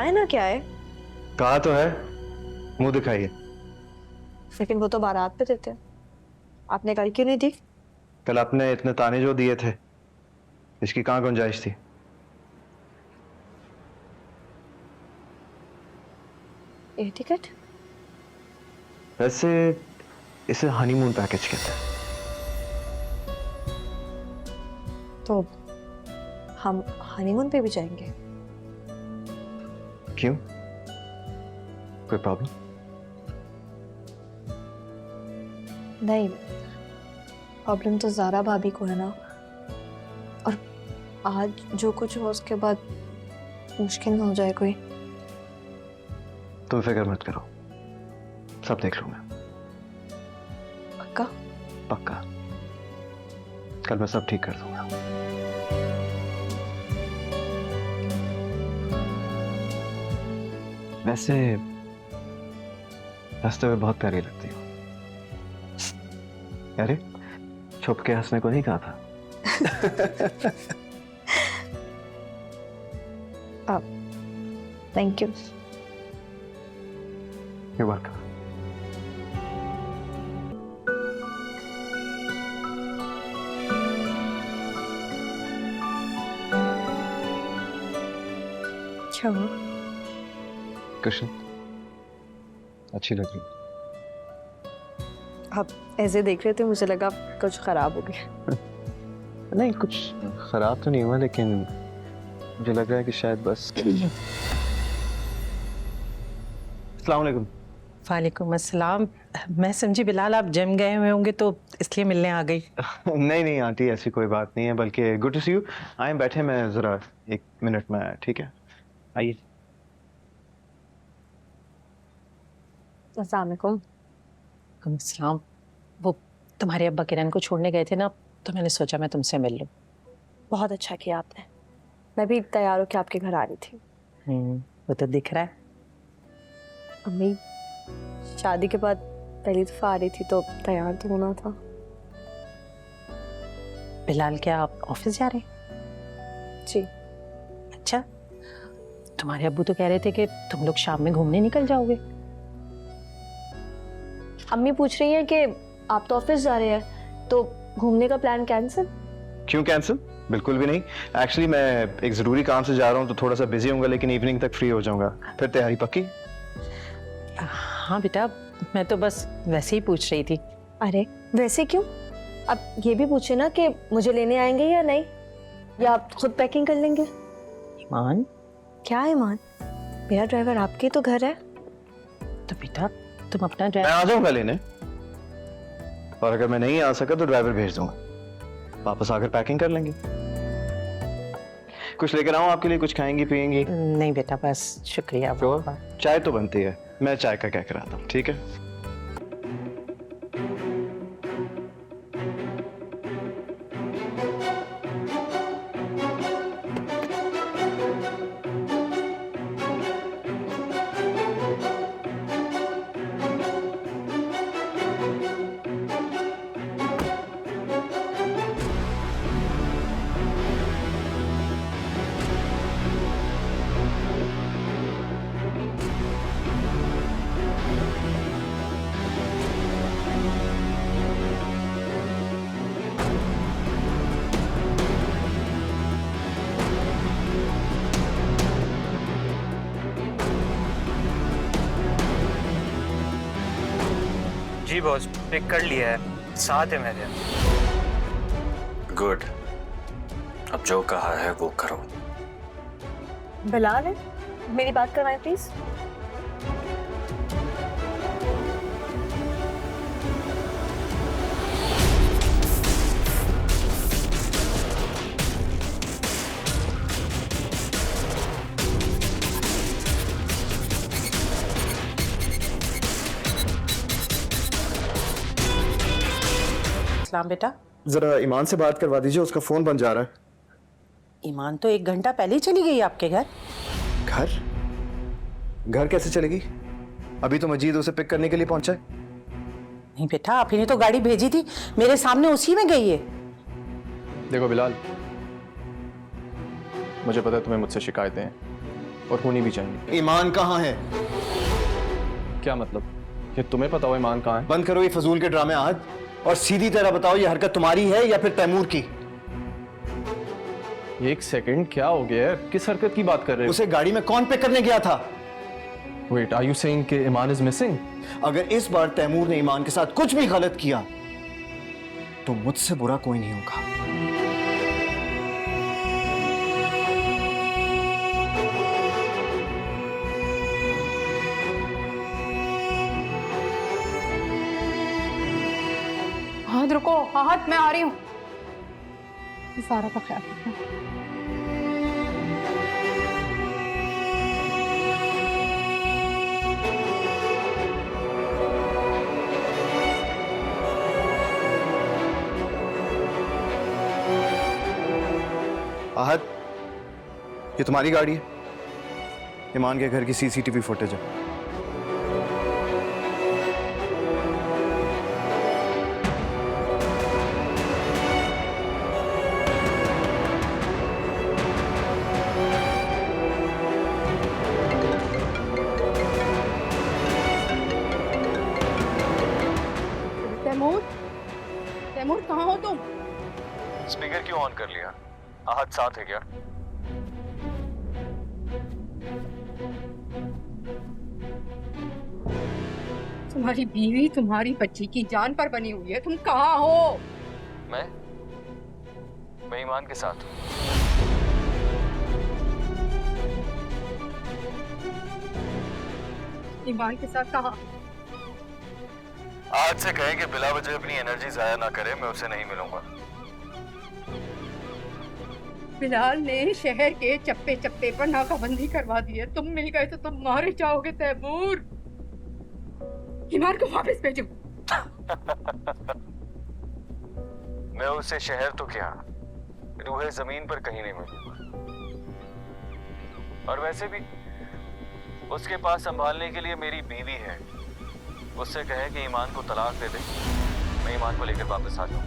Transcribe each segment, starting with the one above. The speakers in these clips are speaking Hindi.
बताए ना क्या है। कहा तो है, मुंह दिखाइए। लेकिन वो तो बारात पे देते हैं, आपने कल क्यों नहीं दी? कल आपने इतने ताने जो दिए थे, इसकी कहाँ गुंजाइश थी? Air ticket? वैसे इसे हनीमून पैकेज कहते हैं। तो हम हनीमून पे भी जाएंगे? क्यों? कोई प्रॉब्लम? नहीं, प्रॉब्लम तो ज़ारा भाभी को है ना, और आज जो कुछ हो उसके बाद मुश्किल ना हो जाए कोई। तुम फिक्र मत करो, सब देख लूंगा। पक्का? पक्का, कल मैं सब ठीक कर दूंगा। वैसे हंसते हुए बहुत प्यारी लगती हो। अरे छुप के हंसने को नहीं कहा था। Thank you. You're welcome. क्या हुआ? कृष्ण, अच्छी लग रही। आप ऐसे देख रहे थे, मुझे लगा कुछ खराब हो गया। नहीं, कुछ खराब तो नहीं हुआ, लेकिन मुझे लग रहा है कि शायद बस। अस्सलाम वालेकुम। वालेकुम अस्सलाम। मैं समझी बिलाल आप जिम गए हुए होंगे तो इसलिए मिलने आ गई। नहीं नहीं आंटी, ऐसी कोई बात नहीं है, बल्कि गुड टू सी यू। आए बैठे, मैं जरा 1 मिनट में, ठीक है? आइए। अस्सलाम वालेकुम। वालेकुम अस्सलाम। वो तुम्हारे अब्बा किरण को छोड़ने गए थे ना, तो मैंने सोचा मैं तुमसे मिल लूं। बहुत अच्छा किया आपने, मैं भी तैयार होकर आपके घर आ रही थी। वो तो दिख रहा है। अम्मी शादी के बाद पहली दफा आ रही थी तो तैयार तो होना था। बिलाल क्या आप ऑफिस जा रहे हैं? जी। अच्छा, तुम्हारे अब्बू तो कह रहे थे कि तुम लोग शाम में घूमने निकल जाओगे। अम्मी पूछ रही हैं कि आप तो ऑफिस जा रहे हैं, तो घूमने का प्लान कैंसिल? क्यों कैंसिल? बिल्कुल भी नहीं। एक्चुअली मैं एक जरूरी काम से जा रहा हूँ, तो थोड़ा सा बिजी होऊंगा, लेकिन इवनिंग तक फ्री हो जाऊंगा। फिर तैयारी पक्की? हाँ बेटा, मैं तो बस वैसे ही पूछ रही थी। अरे वैसे क्यों? अब ये भी पूछे ना कि मुझे लेने आएंगे या नहीं, या आप खुद पैकिंग कर लेंगे? ईमान? क्या है ईमान? मेरा ड्राइवर आपके तो घर है। तो बेटा तुम अपना मैं आ जाऊंगा लेने, और अगर मैं नहीं आ सका तो ड्राइवर भेज दूंगा, वापस आकर पैकिंग कर लेंगे। कुछ लेकर आऊं आपके लिए? कुछ खाएंगी पिएंगी? नहीं बेटा, बस शुक्रिया। चाय तो बनती है, मैं चाय का क्या कराता हूँ, ठीक है? जी बॉस, पिक कर लिया है, साथ है मेरे। गुड, अब जो कहा है वो करो। बिलाल है, मेरी बात करवाएं प्लीज। सलाम बेटा। जरा ईमान से बात करवा दीजिए, उसका फोन बंद जा रहा है। ईमान तो 1 घंटा पहले ही चली गई आपके घर। घर? घर कैसे चलेगी? अभी तो मजीद उसे पिक करने के लिए पहुंचा है। नहीं बेटा, आप ही ने तो गाड़ी भेजी थी, मेरे सामने उसी में गई है। देखो बिलाल, मुझे पता है तुम्हें मुझसे शिकायतें हैं, और होनी भी चाहिए। ईमान कहाँ है? क्या मतलब? ये तुम्हें पता हो ईमान कहाँ है? बंद करो ये फजूल के ड्रामे आज और सीधी तरह बताओ ये हरकत तुम्हारी है या फिर तैमूर की? एक सेकंड, क्या हो गया है? किस हरकत की बात कर रहे हो? उसे गाड़ी में कौन पिक करने गया था? वेट, आर यू सेइंग कि ईमान इज मिसिंग? अगर इस बार तैमूर ने ईमान के साथ कुछ भी गलत किया तो मुझसे बुरा कोई नहीं होगा। हाथ रुको, हाथ मैं आ रही हूँ। सारा का ख्याल रखना। आहत, ये तुम्हारी गाड़ी है? ईमान के घर की सीसीटीवी फुटेज है। तैमूर, तैमूर कहाँ हो तुम? स्पीकर क्यों ऑन कर लिया? आहत साथ है क्या? तुम्हारी बीवी तुम्हारी बच्ची की जान पर बनी हुई है, तुम कहाँ हो? मैं ईमान के साथ हूँ। ईमान के साथ कहाँ? आज से कहे कि बिला वजह अपनी एनर्जी जाया ना करे, मैं उसे नहीं मिलूंगा। बिलाल ने शहर के चप्पे चप्पे पर नाकाबंदी करवा दी है। तुम मिल गए तो तुम मारे जाओगे तैमूर। ईमान को वापस भेजो। मैं उसे शहर तो क्या, रूहे जमीन पर कहीं नहीं मिलूंगा। और वैसे भी उसके पास संभालने के लिए मेरी बीवी है। उससे कहे कि ईमान को तलाक दे दे, मैं ईमान को लेकर वापस आ जाऊं।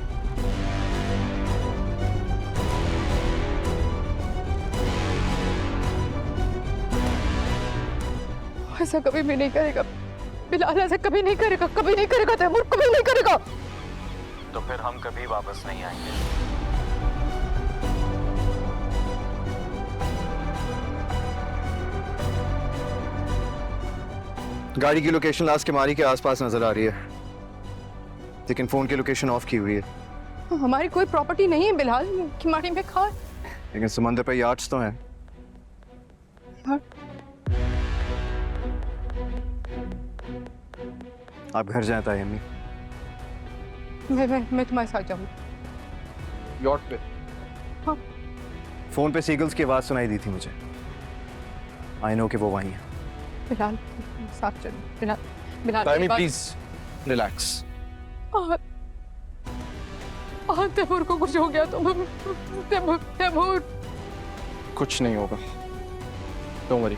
ऐसा कभी भी नहीं करेगा बिलाल, ऐसा कभी नहीं करेगा, कभी नहीं करेगा तैमूर, कभी नहीं करेगा। तो फिर हम कभी वापस नहीं आएंगे। गाड़ी की लोकेशन लास्ट किमारी के आसपास नजर आ रही है, लेकिन फोन की लोकेशन ऑफ की हुई है। हमारी कोई प्रॉपर्टी नहीं है बिलाल, किमारी में खा। लेकिन समंदर पर यार्ड्स तो हैं। आप घर जाए ताई अम्मी। मैं तुम्हारे साथ जाऊंगी। यॉट पे? हाँ। फोन पे सीगल्स की आवाज सुनाई दी थी मुझे। आई नो कि वो वहीं है। बिलाल साथ चलो। बिलाल, बिलाल ताइमी प्लीज रिलैक्स। तैमूर को कुछ हो गया तो तैमूर कुछ नहीं होगा, डोंट वरी।